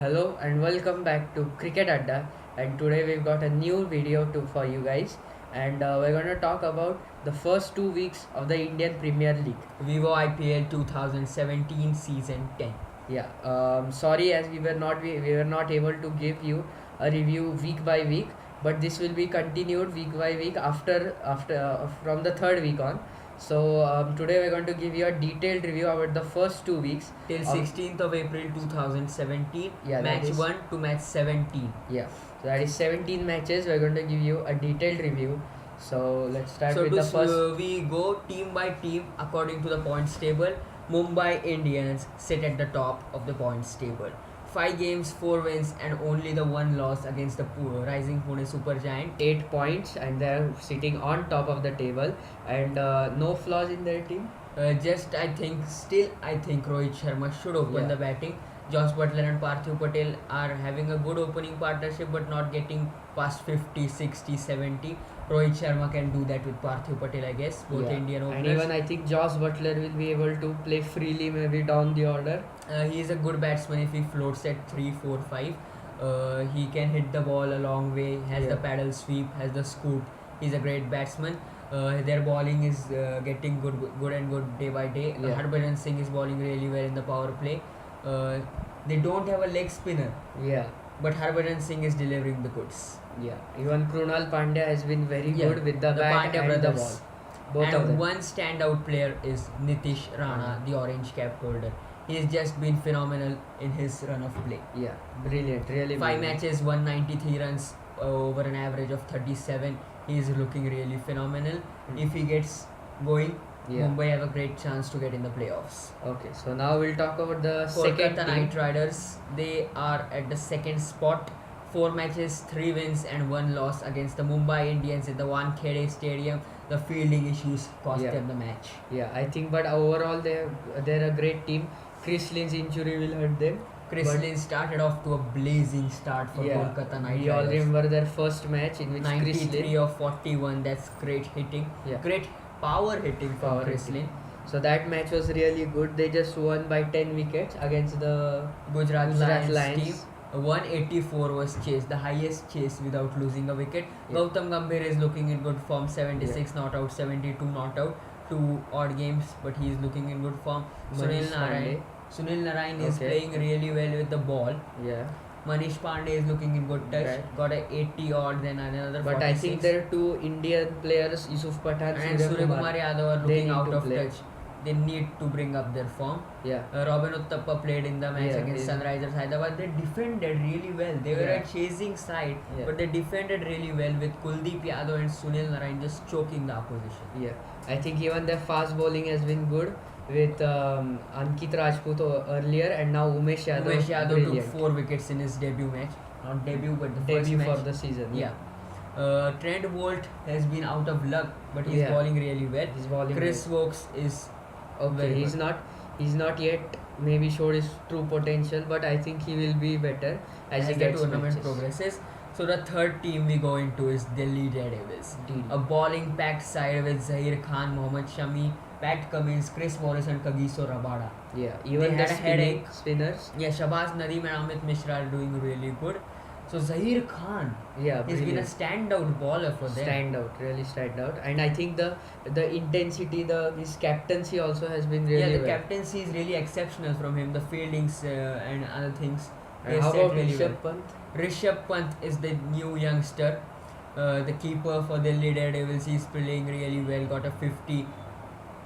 Hello and welcome back to Cricket Adda, and today we've got a new video for you guys, and we're going to talk about the first 2 weeks of the Indian Premier League. VIVO IPL 2017 season 10. Yeah, sorry as we were not able to give you a review week by week, but this will be continued week by week after from the third week on. So today we're going to give you a detailed review about the first 2 weeks Till 16th of April 2017, Yeah, match 1 to match 17. Yeah, so that is 17 matches. We're going to give you a detailed review. So let's start So with the first. we go team by team according to the points table. Mumbai Indians sit at the top of the points table. 5 games, 4 wins, and only the 1 loss against the rising Pune Supergiant. 8 points, and they're sitting on top of the table, and no flaws in their team. I think Rohit Sharma should open the batting. Josh Butler and Parthiv Patel are having a good opening partnership but not getting past 50, 60, 70. Rohit Sharma can do that with Parthiv Patel, I guess. Both Indian openers. And even I think Josh Butler will be able to play freely, maybe down the order. He is a good batsman if he floats at 3, 4, 5. He can hit the ball a long way, has the paddle sweep, has the scoop. He's a great batsman. Their bowling is getting good day by day. Harbhajan Singh is bowling really well in the power play. They don't have a leg spinner. But Harbhajan Singh is delivering the goods. Even Krunal Pandya has been very good with the bat Pandya and brothers. the ball. Both of them. One standout player is Nitish Rana, the orange cap holder. He has just been phenomenal in his run of play. Brilliant, really. 5 matches, 193 runs over an average of 37. He is looking really phenomenal. If he gets going, Mumbai have a great chance to get in the playoffs. Okay, so now we'll talk about the Kolkata second Knight Riders. They are at the second spot. 4 matches, 3 wins and 1 loss against the Mumbai Indians in the Wankhede Stadium. The fielding issues cost them the match. I think, but overall they're a great team. Chris Lynn's injury will hurt them. Chris Lynn started off to a blazing start for Kolkata Knight Riders. We all remember their first match in which 93 of 41. That's great hitting. Great power hitting for Chris Lynn. So that match was really good. They just won by 10 wickets against the Gujarat Lions team. 184 was chased, the highest chase without losing a wicket. Gautam Gambhir is looking in good form. 76 not out, 72 not out. 2 odd games, but he is looking in good form. Sunil Narayan is playing really well with the ball. Manish Pandey is looking in good touch. Got a 80 odd, then another 46. But I think there are 2 Indian players, Yusuf Pathan and Suryakumar Yadav are looking out of touch. They need to bring up their form. Robin Uttappa played in the match against Sunrisers Hyderabad. They defended really well. They were a chasing side, but they defended really well with Kuldeep Yadav and Sunil Narayan just choking the opposition. I think even their fast bowling has been good with Ankit Rajput earlier, and now Umesh Yadav. Umesh Yadav took 4 wickets in his debut match. Not debut, but the first debut match. For the season. Trent Bolt has been out of luck, but he's bowling really well. He's bowling Chris Wokes is he's not yet maybe showed his true potential, but I think he will be better as he gets tournament matches. progresses. So the third team we go into is Delhi Daredevils. A bowling packed side with Zahir Khan, Mohammad Shami, Pat Cummins, Chris Morris and Kagiso Rabada. Even they the spinners. Shabaz Nadeem and Amit Mishra are doing really good. So Zahir Khan, he's been a standout bowler for them. Really stand out. And I think the intensity, his captaincy also has been really the captaincy is really exceptional from him. The fieldings and other things. And how about Rishabh Pant? Rishabh Pant is the new youngster. The keeper for Delhi Daredevils. He's playing really well. Got a 50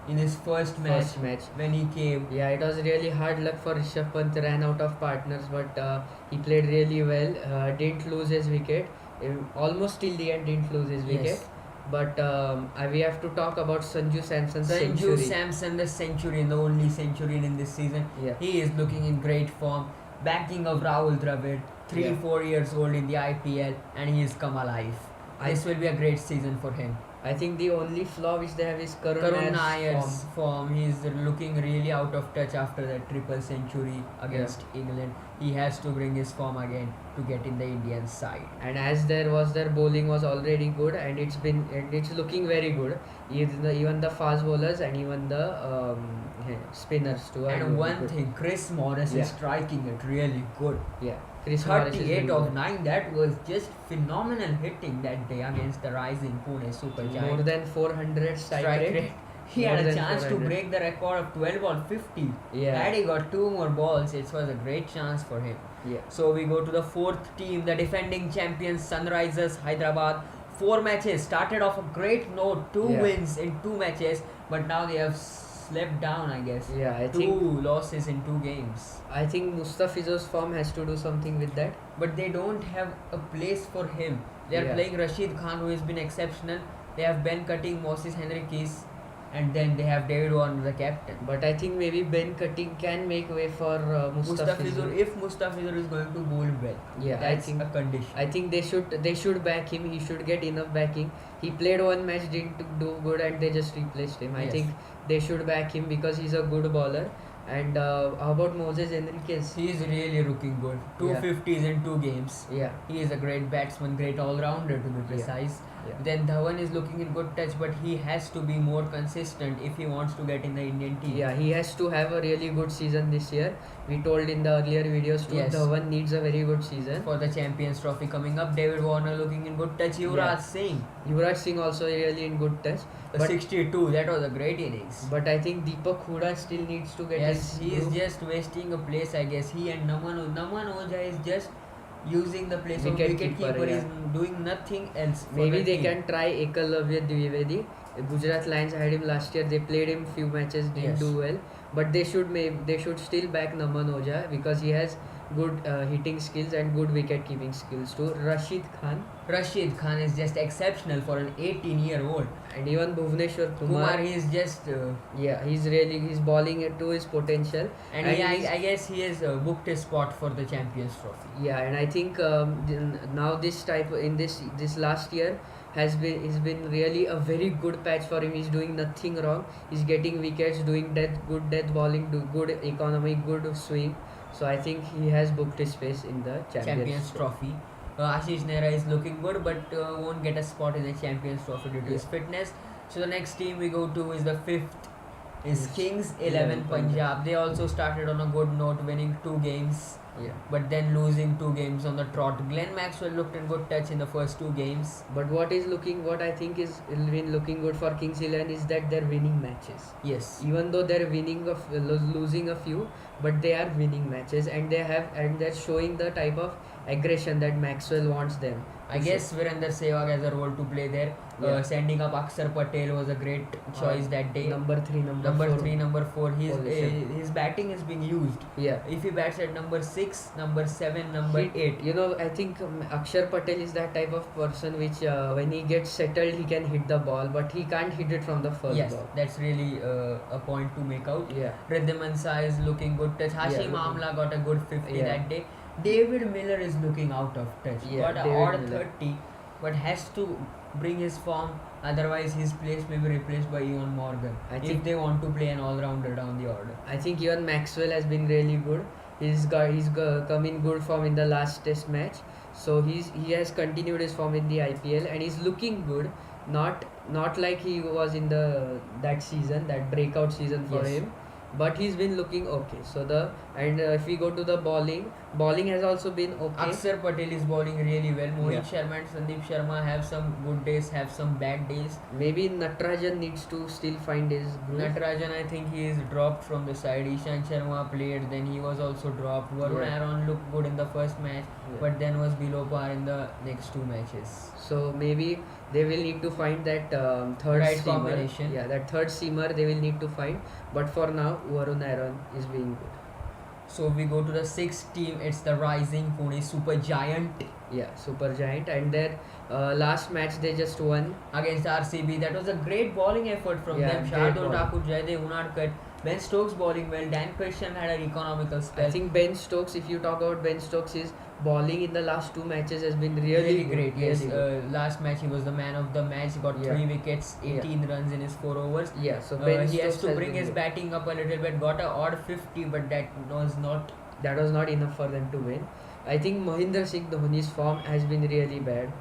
in his first match when he came. It was really hard luck for Rishabh Pant. Ran out of partners, but he played really well. Didn't lose his wicket. Almost till the end didn't lose his wicket. But we have to talk about Sanju Samson's century. Samson, the centurion, the only centurion in this season. He is looking in great form. Backing of Rahul Dravid, 3-4 years old in the IPL, and he has come alive. This will be a great season for him. I think the only flaw which they have is Karun Nayar's form. He's looking really out of touch after that triple century against England. he has to bring his form again to get in the Indian side. And as their bowling was already good, and it's looking very good. Even the fast bowlers and even the spinners too are And looking one good. thing, Chris Morris is Yeah. striking it really good. Yeah, Chris Morris is 38 doing of good. 9, that was just phenomenal hitting that day against the rising Pune Super More Giant. than 400 strike Strike rate. rate. He More had a than chance to 400. break the record of 12 on 50. Yeah. Had he got 2 more balls, it was a great chance for him. Yeah. So we go to the fourth team, the defending champions Sunrisers Hyderabad. 4 matches, started off a great note, 2 Yeah. wins in 2 matches, but now they have slept down, I guess. Yeah, I 2 think losses in 2 games. I think Mustafizo's form has to do something with that. But they don't have a place for him. They are Yeah. playing Rashid Khan, who has been exceptional. They have Ben Cutting, Moses Henriquez, and then they have David Warner, the captain. But I think maybe Ben Cutting can make way for Mustafizur, Mustafizo. if Mustafizur is going to bowl well, Yeah, that's a condition. I think they should back him. He should get enough backing. He played one match, didn't do good, and they just replaced him. I Yes. think they should back him because he's a good bowler. And how about Moses Enriquez? He is really looking good. 250s in 2 games. Yeah, He is a great batsman, great all-rounder to be precise. yeah. Then Dhawan is looking in good touch, but he has to be more consistent if he wants to get in the Indian team. Yeah, he has to have a really good season this year. We told in the earlier videos too, Yes. Dhawan needs a very good season. For the Champions Trophy coming up, David Warner looking in good touch. Yuvraj Yeah. Singh, Yuvraj Singh also really in good touch. the 62, that was a great innings. But I think Deepak Hooda still needs to get Yes, his he is group. just wasting a place, I guess. He and Naman Ojha is just using the place of Wicket-keeper, wicketkeeper. yeah. Is doing nothing else. For Maybe the they team. can try Ekalavya Dwivedi. Gujarat Lions had him last year. They played him few matches, didn't Yes. do well. But they should still back Naman Ojha because he has good hitting skills and good wicket keeping skills too. Rashid Khan is just exceptional for an 18-year-old. And even Bhuvneshwar Kumar, Kumar. he is just. Yeah, he's bowling it to his potential. And I guess he has booked his spot for the Champions Trophy. Yeah, and I think now this type in this last year has been really a very good patch for him. He's doing nothing wrong. He's getting wickets, doing good death bowling, do good economy, good swing. So I think he has booked his space in the Champions Trophy. Ashish Nehra is looking good, but won't get a spot in the Champions Trophy due to his fitness. So the next team we go to is the fifth, is Kings 11 Punjab. They also started on a good note, winning 2 games, Yeah. but then losing 2 games on the trot. Glenn Maxwell looked in good touch in the first 2 games. But what I think is been looking good for Kings 11 is that they're winning matches. Yes. Even though they're losing a few, but they are winning matches, and they're showing the type of aggression that Maxwell wants them. I guess Virender Sehwag has a role to play there. Yeah. Sending up Akshar Patel was a great choice that day. Number 3, Number four 3, number 4. position. His batting is being used. Yeah. If he bats at number 6, number 7, number 8. I think Akshar Patel is that type of person which when he gets settled he can hit the ball, but he can't hit it from the first Yes, ball. that's really a point to make out. Yeah. Riddhiman is looking good touch. Hashim looking- Amla got a good 50 Yeah. that day. David Miller is looking out of touch. Yeah, Got an David odd Miller. 30, but has to bring his form. Otherwise, his place may be replaced by Ewan Morgan. I If think- they want to play an all-rounder down the order. I think even Maxwell has been really good. He's come in good form in the last test match. So he has continued his form in the IPL and he's looking good. Not like he was in that season, that breakout season for Yes. him. But he's been looking okay. If we go to the bowling has also been okay. Akshar Patel is bowling really well. Mohit Yeah. Sharma and Sandeep Sharma have some good days, have some bad days. Maybe Natarajan needs to still find his groove. Natarajan, I think he is dropped from the side. Ishan Sharma played, then he was also dropped. Varun Yeah. Aaron looked good in the first match, Yeah. but then was below par in the next 2 matches. So maybe they will need to find that third Right seamer. combination. Yeah, that third seamer they will need to find. But for now, Varun Aaron is being good. So we go to the 6th team. It's the rising Pune Super Giant Yeah, super giant. And their last match they just won. against RCB. That was a great bowling effort from Yeah, them. great Shardul ball. Thakur, Jaydev Unadkat, Ben Stokes bowling well. Dan Christian had an economical spell. I think Ben Stokes, if you talk about Ben Stokes, his bowling in the last 2 matches has been really good, great. Yes, really good. last match he was the man of the match. Got Yeah. 3 wickets, 18 runs in his 4 overs. Yeah, so Ben He has Stokes to has bring been his good. batting up a little bit. Got a odd 50, but that was not that was not enough for them to win. I think Mahendra Singh Dhoni's form has been really bad.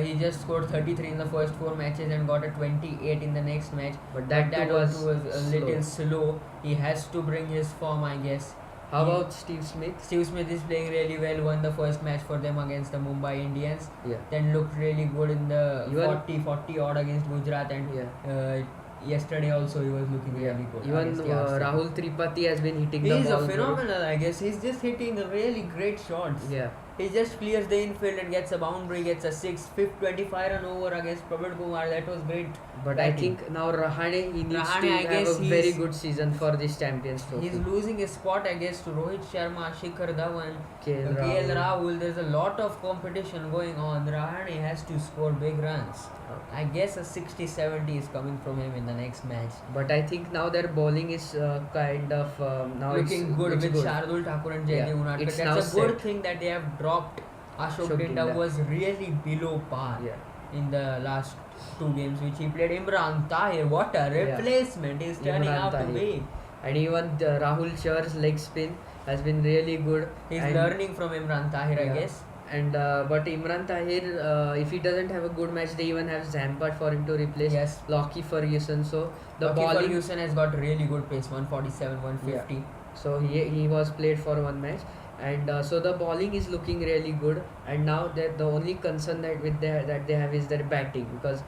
He just scored 33 in the first 4 matches and got a 28 in the next match. But that too was was a little slow. He has to bring his form, I guess. How about Steve Smith? Steve Smith is playing really well. Won the first match for them against the Mumbai Indians. Yeah. Then looked really good in the Even 40 odd against Gujarat, and yesterday also he was looking really good. Even against the RCB. Rahul Tripathi has been hitting the He's ball a good. phenomenal, I guess. He's just hitting really great shots. Yeah. He just clears the infield and gets a boundary, gets a 25 run over against Pravid Kumar. That was great. But batting. I think now Rahane, he needs Rahane, to I have guess a very good season for this Champions Trophy. He's losing his spot, I guess, to Rohit Sharma, Shikhar Dhawan, KL KL Rahul. There's a lot of competition going on. Rahane has to score big runs. I guess a 60-70 is coming from him in the next match. But I think now their bowling is kind of now looking good it's with good. Shardul Thakur and Jaydev Unadkat. It's That's a now good set. thing that they have dropped. Ashok Ashok Dinda Dinda. was really below par Yeah. in the last 2 games which he played. Imran Tahir, what a replacement he's turning Imran out to Tahir. be. And even Rahul Char's leg spin has been really good. He's And- learning from Imran Tahir, I Yeah. guess. And but Imran Tahir, if he doesn't have a good match, they even have Zampart for him to replace Yes. Lockie Ferguson. So the Lucky bowling, Ferguson has got really good pace, 147, 150. so he was played for one match, and so the bowling is looking really good. And now that the only concern that they have is their batting, because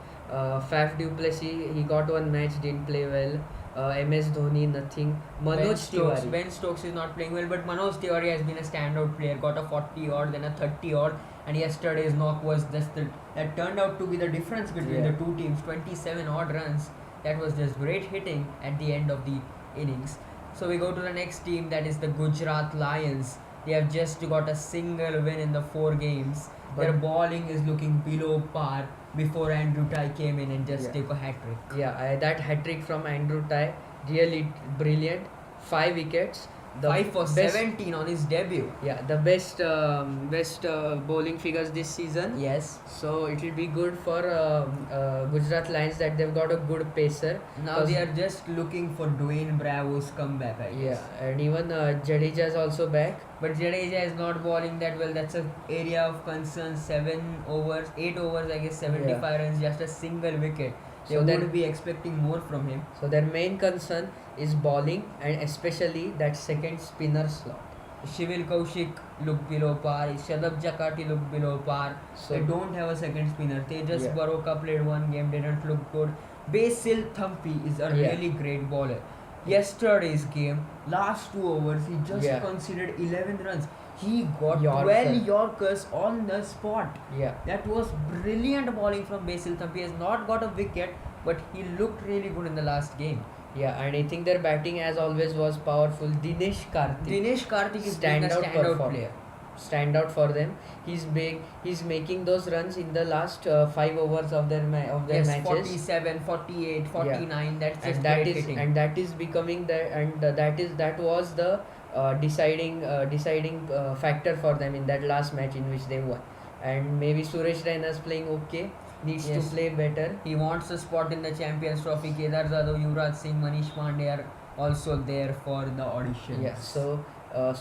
Faf du Plessis, he got one match, didn't play well. MS Dhoni, nothing. Manoj Tiwari. Ben Stokes is not playing well, but Manoj Tiwari has been a standout player. Got a 40 odd, then a 30 odd, and yesterday's knock was just that turned out to be the difference between Yeah. the two teams. 27 odd runs. That was just great hitting at the end of the innings. So we go to the next team, that is the Gujarat Lions. They have just got a single win in the 4 games. Their But- bowling is looking below par before Andrew Ty came in and just Yeah. took a hat trick. Yeah, that hat trick from Andrew Ty, really brilliant. 5 wickets. The 5 for best, 17 on his debut. Yeah, the best bowling figures this season. Yes. So it will be good for Gujarat Lions that they've got a good pacer. Now 'Cause- they are just looking for Dwayne Bravo's comeback, I guess. Yeah, and even Jadeja is also back. But Jadeja is not bowling that well. That's an area of concern. 8 overs, I guess, 75 runs, just a single wicket. They So would then- be expecting more from him. So their main concern is bowling, and especially that second spinner slot. Shivil Kaushik looked below par. Shadab Jakati looked below par. So They don't have a second spinner. Tejas Yeah. Baroka played one game, didn't look good. Basil Thampi is a Yeah. really great bowler. Yesterday's game, last 2 overs, he just Yeah. conceded 11 runs. He got Yorker. 12 Yorkers on the spot. yeah, That was brilliant bowling from Basil Thampi. He has not got a wicket, but he looked really good in the last game. yeah, and I think their batting, as always, was powerful. Dinesh Karthik. Dinesh Karthik is being a Standout standout performer. player. Stand out for them. He's big. He's making those runs in the last 5 overs of their Yes, matches. 47, 48, 49. That's just And that great is hitting. and that is becoming the that was the deciding factor for them in that last match in which they won. And maybe Suresh Raina is playing okay. Needs Yes. to play better. He wants a spot in the Champions Trophy. Kedar Jadhav, Yuvraj Singh, Manish Pandey are also there for the auditions. Yeah. So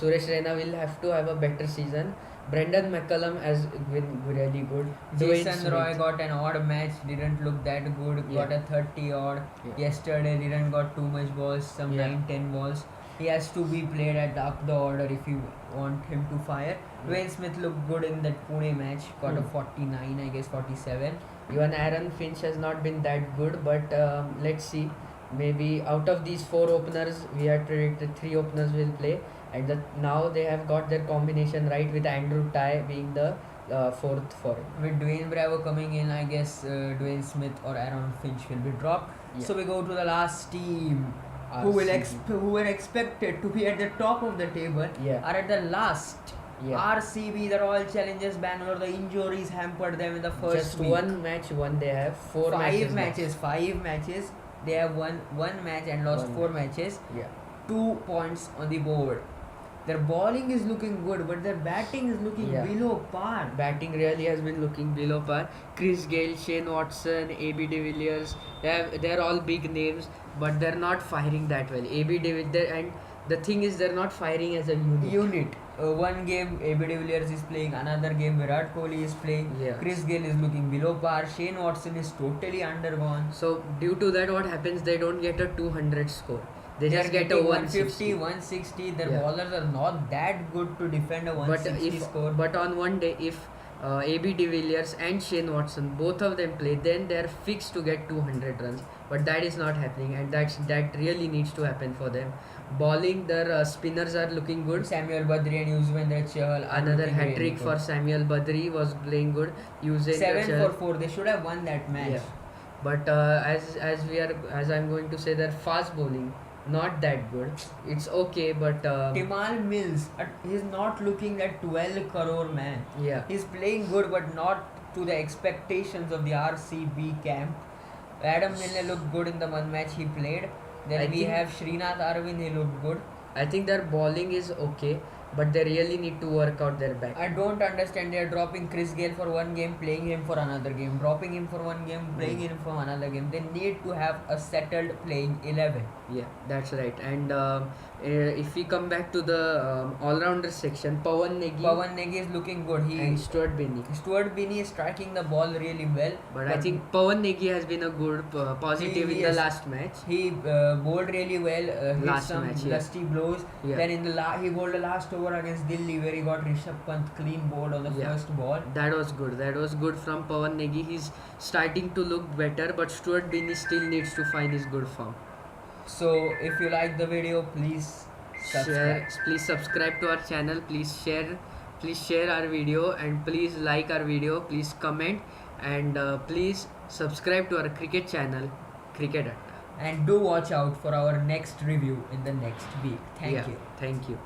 Suresh Raina will have to have a better season. Brendan McCullum has been really good. Dwayne Jason Smith. Roy got an odd match, didn't look that good, got Yeah. a 30 odd. Yeah. Yesterday didn't got too much balls, some Yeah. 9-10 balls. He has to be played at up the order if you want him to fire. Dwayne Smith looked good in that Pune match, got a 49, I guess 47. Even Aaron Finch has not been that good, but let's see. Maybe out of these 4 openers, we had predicted 3 openers will play, and now they have got their combination right with Andrew Ty being the 4th for it. With Dwayne Bravo coming in, I guess Dwayne Smith or Aaron Finch will be dropped. Yeah. So we go to the last team who were expected to be at the top of the table Yeah. are at the last. Yeah. RCB, the Royal Challengers Bangalore, the injuries hampered them in the first Just week. one match won they have, 4 Five matches. matches. 5 matches. They have won one match and lost One 4 match. matches. Yeah. 2 points on the board. Their bowling is looking good, but their batting is looking Yeah. below par. Batting really has been looking below par. Chris Gayle, Shane Watson, AB de Villiers, they're all big names, but they're not firing that well. AB de Villiers, and the thing is they're not firing as a unit. One game AB de Villiers is playing, another game Virat Kohli is playing. Yeah. Chris Gayle is looking below par. Shane Watson is totally undergone. So due to that, what happens? They don't get a 200 score. They They just are get a getting 150. 160. Their Yeah. bowlers are not that good to defend a 160 score. But on one day, if AB de Villiers and Shane Watson, both of them play, then they're fixed to get 200 runs. But that is not happening, and that really needs to happen for them. Bowling, their spinners are looking good. Samuel Badri and Yuzvendra Chahal. Another hat trick for Samuel Badri was playing good. 7 for 4. They should have won that match. Yeah. But as I'm going to say, their fast bowling not that good. It's okay, but Timal Mills, he's not looking at 12 crore man. Yeah, he's playing good, but not to the expectations of the RCB camp. Adam Milne looked good in the one match he played. Then we have Srinath Arvind, he looked good. I think their bowling is okay, but they really need to work out their back. I don't understand. They are dropping Chris Gayle for one game, playing him for another game, dropping him for one game, playing him for another game. They need to have a settled playing 11. Yeah, that's right. And if we come back to the all-rounder section, Pawan Negi is looking good. And Stuart Binny is striking the ball really well. But I think Pawan Negi has been a good positive in the last match. He bowled really well. Last some match, lusty blows. Yeah. Then in the he bowled the last over against Delhi where he got Rishabh Pant clean bowled on the first ball. That was good. That was good from Pawan Negi. He's starting to look better, but Stuart Binny still needs to find his good form. So if you like the video, please subscribe. Please subscribe to our channel. Please share our video, and please like our video. Please comment, and please subscribe to our cricket channel, Cricket Atta. And do watch out for our next review in the next week. Thank you. Thank you.